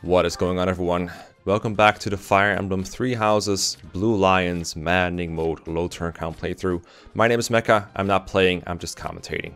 What is going on, everyone? Welcome back to the Fire Emblem 3 Houses Blue Lions Maddening Mode low turn count playthrough. My name is Mekkah. I'm not playing, I'm just commentating.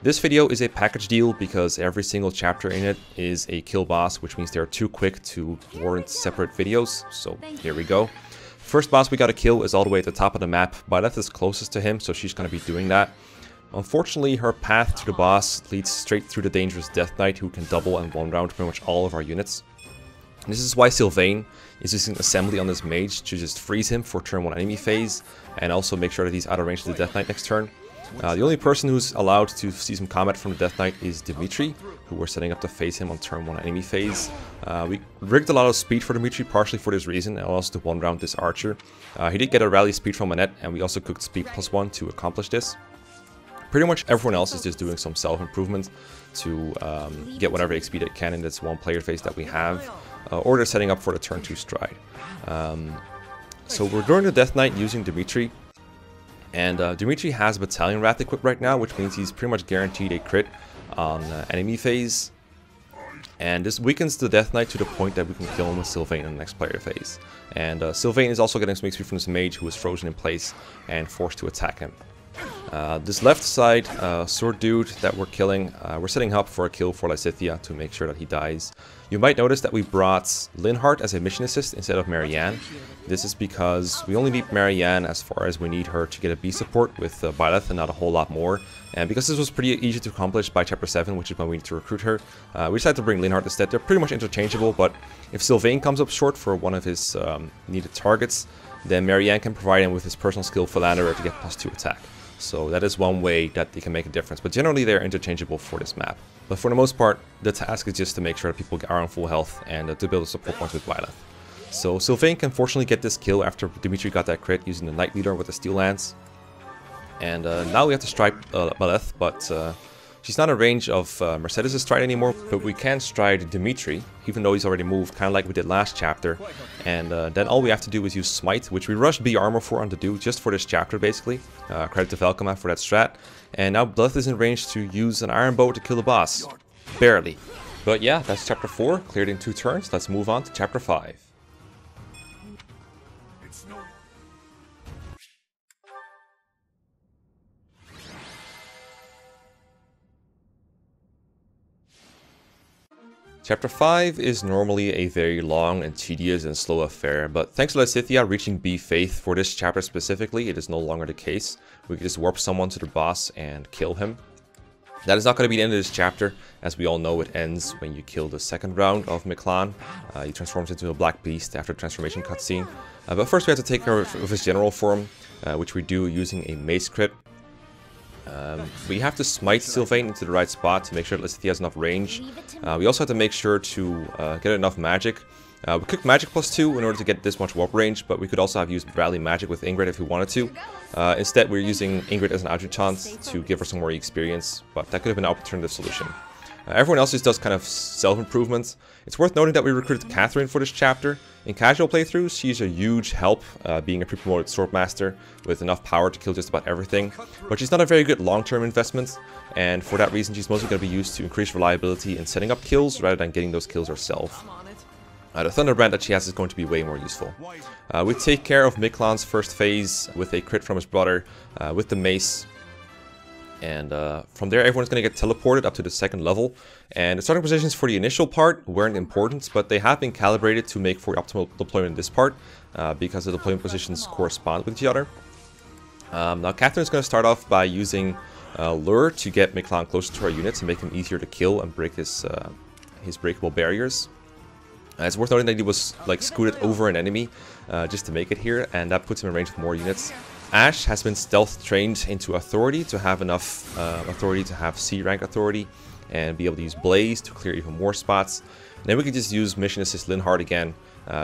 This video is a package deal because every single chapter in it is a kill boss, which means they're too quick to warrant separate videos. So here we go. First boss we gotta kill is all the way at the top of the map. Byleth is closest to him, so she's gonna be doing that. Unfortunately, her path to the boss leads straight through the dangerous Death Knight, who can double and one round pretty much all of our units. This is why Sylvain is using Assembly on this mage to just freeze him for turn 1 enemy phase, and also make sure that he's out of range of the Death Knight next turn. The only person who's allowed to see some combat from the Death Knight is Dimitri, who we're setting up to face him on turn 1 enemy phase. We rigged a lot of speed for Dimitri, partially for this reason, and also to one round this archer. He did get a rally speed from Annette, and we also cooked speed +1 to accomplish this. Pretty much everyone else is just doing some self-improvement to get whatever XP they can in this one player phase that we have. Or they're setting up for the turn 2 stride. So we're doing the Death Knight using Dimitri. And Dimitri has Battalion Wrath equipped right now, which means he's pretty much guaranteed a crit on enemy phase. And this weakens the Death Knight to the point that we can kill him with Sylvain in the next player phase. And Sylvain is also getting some XP from this mage who is frozen in place and forced to attack him. This left side sword dude that we're killing, we're setting up for a kill for Lysithea to make sure that he dies. You might notice that we brought Linhardt as a mission assist instead of Marianne. This is because we only need Marianne as far as we need her to get a B support with Byleth and not a whole lot more. And because this was pretty easy to accomplish by chapter 7, which is when we need to recruit her, we decided to bring Linhardt instead. They're pretty much interchangeable, but if Sylvain comes up short for one of his needed targets, then Marianne can provide him with his personal skill Philanderer to get +2 attack. So that is one way that they can make a difference, but generally they're interchangeable for this map. But for the most part, the task is just to make sure that people are on full health and to build a support points with Byleth. So Sylvain can fortunately get this kill after Dimitri got that crit using the Knight Leader with the Steel Lance. And now we have to strike Byleth, but she's not in range of Mercedes' stride anymore, but we can stride Dimitri, even though he's already moved, kind of like we did last chapter. And then all we have to do is use Smite, which we rushed B armor for on Dedue, just for this chapter basically. Credit to Velkoma for that strat. And now Byleth is in range to use an Iron Bow to kill the boss. Barely. But yeah, that's chapter 4, cleared in 2 turns. Let's move on to chapter 5. Chapter 5 is normally a very long and tedious and slow affair, but thanks to Lysithea reaching B Faith for this chapter specifically, it is no longer the case. We can just warp someone to the boss and kill him. That is not going to be the end of this chapter. As we all know, it ends when you kill the second round of Mekkah. He transforms into a black beast after the transformation cutscene. But first we have to take care of his general form, which we do using a mace crit. We have to smite Sylvain into the right spot to make sure that Lysithea has enough range. We also have to make sure to get enough magic. We cooked magic +2 in order to get this much warp range, but we could also have used rally magic with Ingrid if we wanted to. Instead, we're using Ingrid as an adjutant to give her some more experience, but that could have been an alternative solution. Everyone else just does kind of self-improvement. It's worth noting that we recruited Catherine for this chapter. In casual playthroughs, she's a huge help, being a pre-promoted swordmaster with enough power to kill just about everything. But she's not a very good long-term investment, and for that reason she's mostly going to be used to increase reliability in setting up kills rather than getting those kills herself. The Thunderbrand that she has is going to be way more useful. We take care of Mekkah's first phase with a crit from his brother with the mace. And from there, everyone's going to get teleported up to the 2nd level. And the starting positions for the initial part weren't important, but they have been calibrated to make for optimal deployment in this part, because the deployment positions correspond with each other. Now, Catherine's going to start off by using Lure to get Mekkah closer to our units and make him easier to kill and break his breakable barriers. It's worth noting that he was like scooted over an enemy just to make it here, and that puts him in range of more units. Ash has been stealth trained into authority to have enough authority to have C rank authority and be able to use Blaze to clear even more spots. And then we can just use mission assist Linhardt again,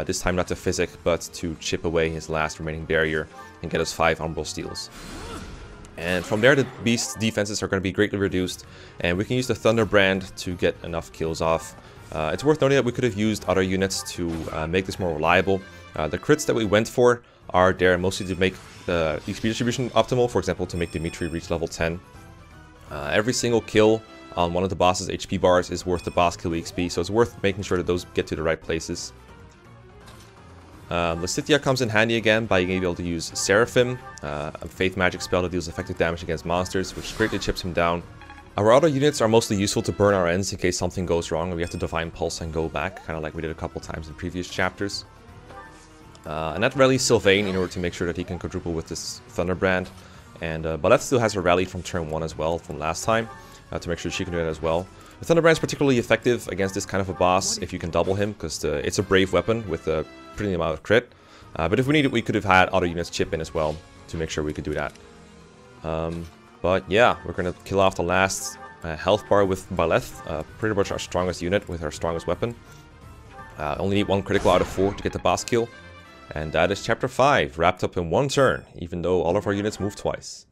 this time not to physic but to chip away his last remaining barrier and get us 5 honorable steals. And from there the beast's defenses are going to be greatly reduced, and we can use the Thunderbrand to get enough kills off. It's worth noting that we could have used other units to make this more reliable. The crits that we went for are there mostly to make the XP distribution optimal, for example to make Dimitri reach level 10. Every single kill on one of the boss's HP bars is worth the boss kill XP, so it's worth making sure that those get to the right places. Lysithea comes in handy again by being able to use Seraphim, a faith magic spell that deals effective damage against monsters, which greatly chips him down. Our auto units are mostly useful to burn our ends in case something goes wrong and we have to Divine Pulse and go back, kind of like we did a couple times in previous chapters. And that rallies Sylvain in order to make sure that he can quadruple with this Thunderbrand. And Baleth still has a rally from turn 1 as well from last time, to make sure she can do that as well. The Thunderbrand is particularly effective against this kind of a boss if you can double him, because it's a brave weapon with a pretty amount of crit. But if we needed, we could have had auto units chip in as well to make sure we could do that. But yeah, we're going to kill off the last health bar with Baleth, pretty much our strongest unit with our strongest weapon. Only need 1 critical out of 4 to get the boss kill. And that is chapter 5, wrapped up in 1 turn, even though all of our units move twice.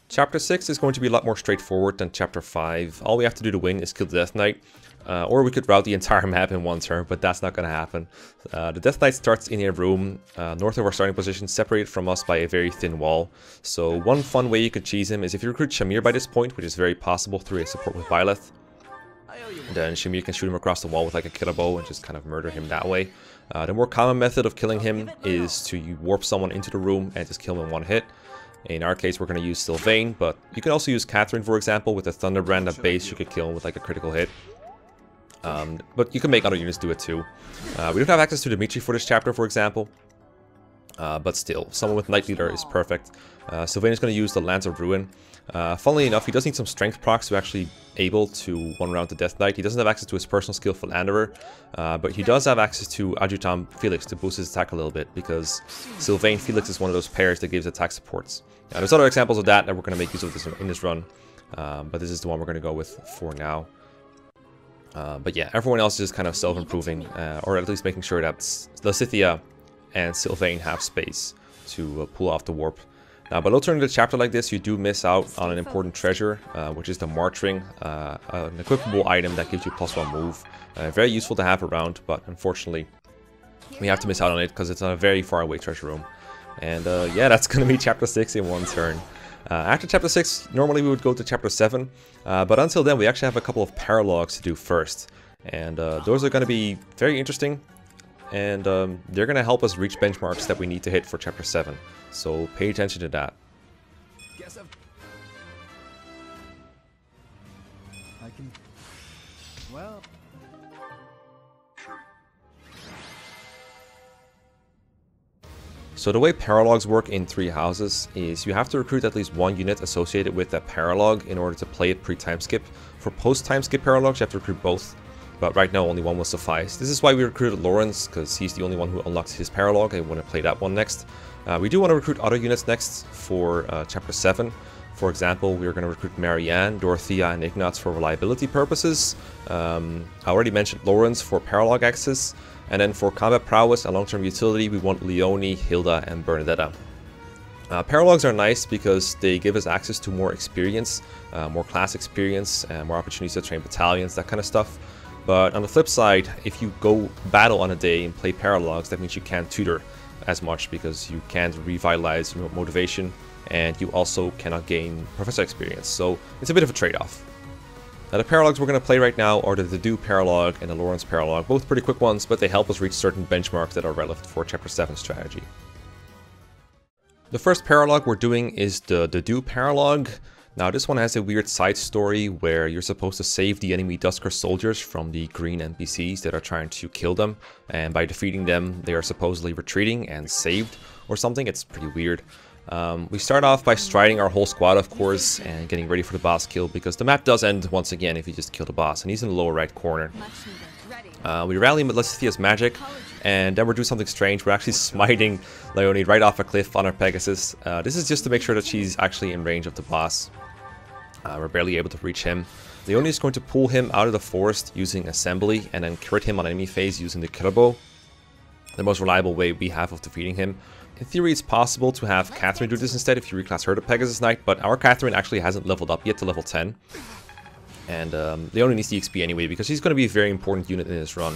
Chapter 6 is going to be a lot more straightforward than Chapter 5. All we have to do to win is kill the Death Knight. Or we could route the entire map in 1 turn, but that's not going to happen. The Death Knight starts in a room north of our starting position, separated from us by a very thin wall. So one fun way you could cheese him is if you recruit Shamir by this point, which is very possible through a support with Byleth. Then Shamir can shoot him across the wall with like a killer bow and just kind of murder him that way. The more common method of killing him is to warp someone into the room and just kill him in 1 hit. In our case, we're going to use Sylvain, but you can also use Catherine, for example, with a Thunderbrand at base. You could kill him with like a critical hit. But you can make other units do it too. We don't have access to Dimitri for this chapter, for example. But still, someone with Knight Leader is perfect. Sylvain is going to use the Lance of Ruin. Funnily enough, he does need some strength procs to actually able to one-round the Death Knight. He doesn't have access to his personal skill Philanderer, but he does have access to Adjutant Felix to boost his attack a little bit, because Sylvain Felix is one of those pairs that gives attack supports. There's other examples of that we're going to make use of in this run, but this is the one we're going to go with for now. But yeah, everyone else is just kind of self-improving, or at least making sure that Lysithea and Sylvain have space to pull off the warp. Now, by turning the chapter like this, you do miss out on an important treasure, which is the March Ring, an equipable item that gives you +1 move. Very useful to have around, but unfortunately, we have to miss out on it because it's on a very far away treasure room. And yeah, that's going to be chapter 6 in 1 turn. After chapter 6, normally we would go to chapter 7, but until then, we actually have a couple of paralogues to do first. And those are going to be very interesting, and they're going to help us reach benchmarks that we need to hit for chapter 7. So pay attention to that. Well. So the way paralogues work in 3 houses is you have to recruit at least 1 unit associated with that paralogue in order to play it pre-time skip. For post-time skip paralogues, you have to recruit both, but right now only 1 will suffice. This is why we recruited Lorenz, because he's the only one who unlocks his paralogue. I want to play that one next. We do want to recruit other units next for chapter 7. For example, we're going to recruit Marianne, Dorothea, and Ignatz for reliability purposes. I already mentioned Lorenz for paralogue access. And then for combat prowess and long-term utility, we want Leonie, Hilda, and Bernadetta. Paralogues are nice because they give us access to more experience, more class experience, more opportunities to train battalions, that kind of stuff. But on the flip side, if you go battle on a day and play paralogues, that means you can't tutor as much because you can't revitalize your motivation, and you also cannot gain professor experience. So it's a bit of a trade-off. Now, the paralogues we're going to play right now are the Dedue paralogue and the Lorenz paralogue, both pretty quick ones, but they help us reach certain benchmarks that are relevant for Chapter 7 strategy. The first paralogue we're doing is the Dedue paralogue. Now, this one has a weird side story where you're supposed to save the enemy Dusker soldiers from the green NPCs that are trying to kill them, and by defeating them, they are supposedly retreating and saved or something. It's pretty weird. We start off by striding our whole squad, of course, and getting ready for the boss kill, because the map does end once again if you just kill the boss, and he's in the lower right corner. We rally with Lysithea's magic, and then we're doing something strange. We're actually smiting Leonie right off a cliff on our Pegasus. This is just to make sure that she's actually in range of the boss. We're barely able to reach him. Leonie is going to pull him out of the forest using Assembly, and then crit him on enemy phase using the killer bow. The most reliable way we have of defeating him. In theory, it's possible to have Catherine do this instead if you reclass her to Pegasus Knight, but our Catherine actually hasn't leveled up yet to level 10. And Leonie needs the XP anyway, because she's going to be a very important unit in this run.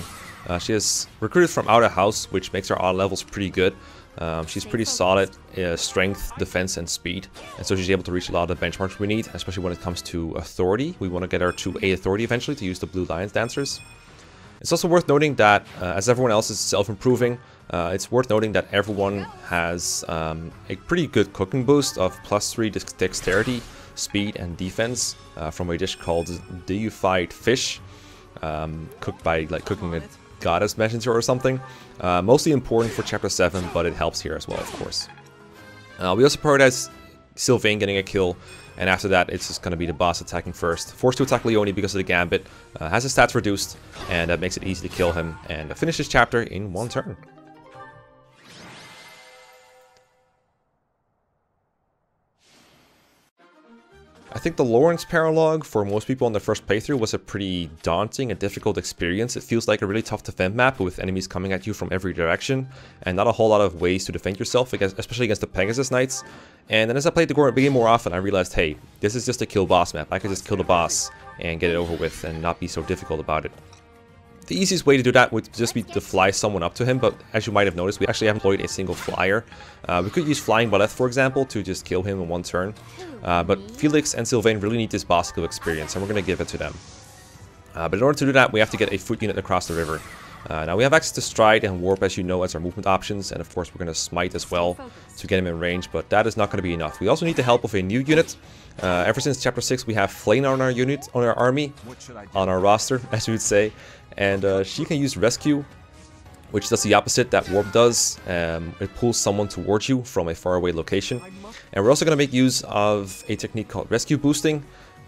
She is recruited from Outer House, which makes her auto levels pretty good. She's pretty solid strength, defense, and speed, and so she's able to reach a lot of the benchmarks we need, especially when it comes to authority. We want to get her to 8 authority eventually to use the Blue Lions Dancers. It's also worth noting that as everyone else is self-improving, it's worth noting that everyone has a pretty good cooking boost of +3 dexterity, speed, and defense from a dish called deified fish, cooked by like cooking a goddess messenger or something. Mostly important for chapter 7, but it helps here as well, of course. We also prioritize Sylvain getting a kill, and after that it's just going to be the boss attacking first. Forced to attack Leone because of the gambit, has his stats reduced, and that makes it easy to kill him and finish this chapter in 1 turn. I think the Lorenz paralogue for most people on their first playthrough was a pretty daunting and difficult experience. It feels like a really tough defend map with enemies coming at you from every direction and not a whole lot of ways to defend yourself, especially against the Pegasus Knights. And then as I played the game more often, I realized, hey, this is just a kill boss map. I could just kill the boss and get it over with and not be so difficult about it. The easiest way to do that would just be to fly someone up to him, but as you might have noticed, we actually haven't employed a single flyer. We could use Flying Ballet, for example, to just kill him in 1 turn. But Felix and Sylvain really need this boss kill experience, and we're going to give it to them. But in order to do that, we have to get a foot unit across the river. Now we have access to Stride and Warp, as you know, as our movement options, and of course we're going to Smite as well to get him in range, but that is not going to be enough. We also need the help of a new unit. Ever since chapter 6, we have Flane on our unit, on our army, on our roster, as you would say, and she can use Rescue, which does the opposite that Warp does. It pulls someone towards you from a faraway location. And we're also going to make use of a technique called Rescue Boosting,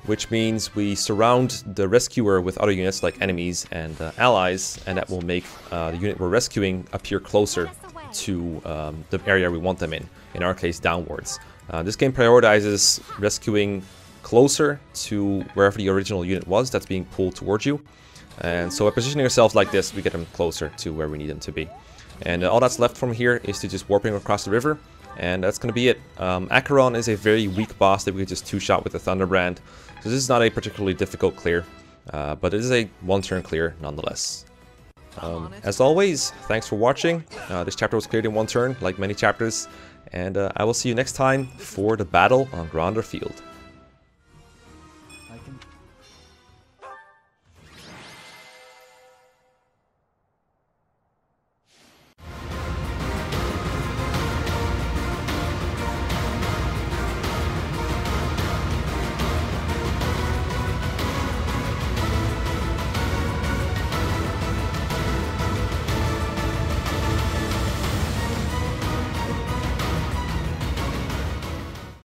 which means we surround the rescuer with other units like enemies and allies, and that will make the unit we're rescuing appear closer to the area we want them in our case downwards. This game prioritizes rescuing closer to wherever the original unit was that's being pulled towards you. And so by positioning ourselves like this, we get them closer to where we need them to be. And all that's left from here is to just warping across the river, and that's going to be it. Acheron is a very weak boss that we could just 2-shot with the Thunderbrand, so this is not a particularly difficult clear, but it is a 1-turn clear nonetheless. As always, thanks for watching. This chapter was cleared in 1 turn, like many chapters, and I will see you next time for the battle on Gronder Field.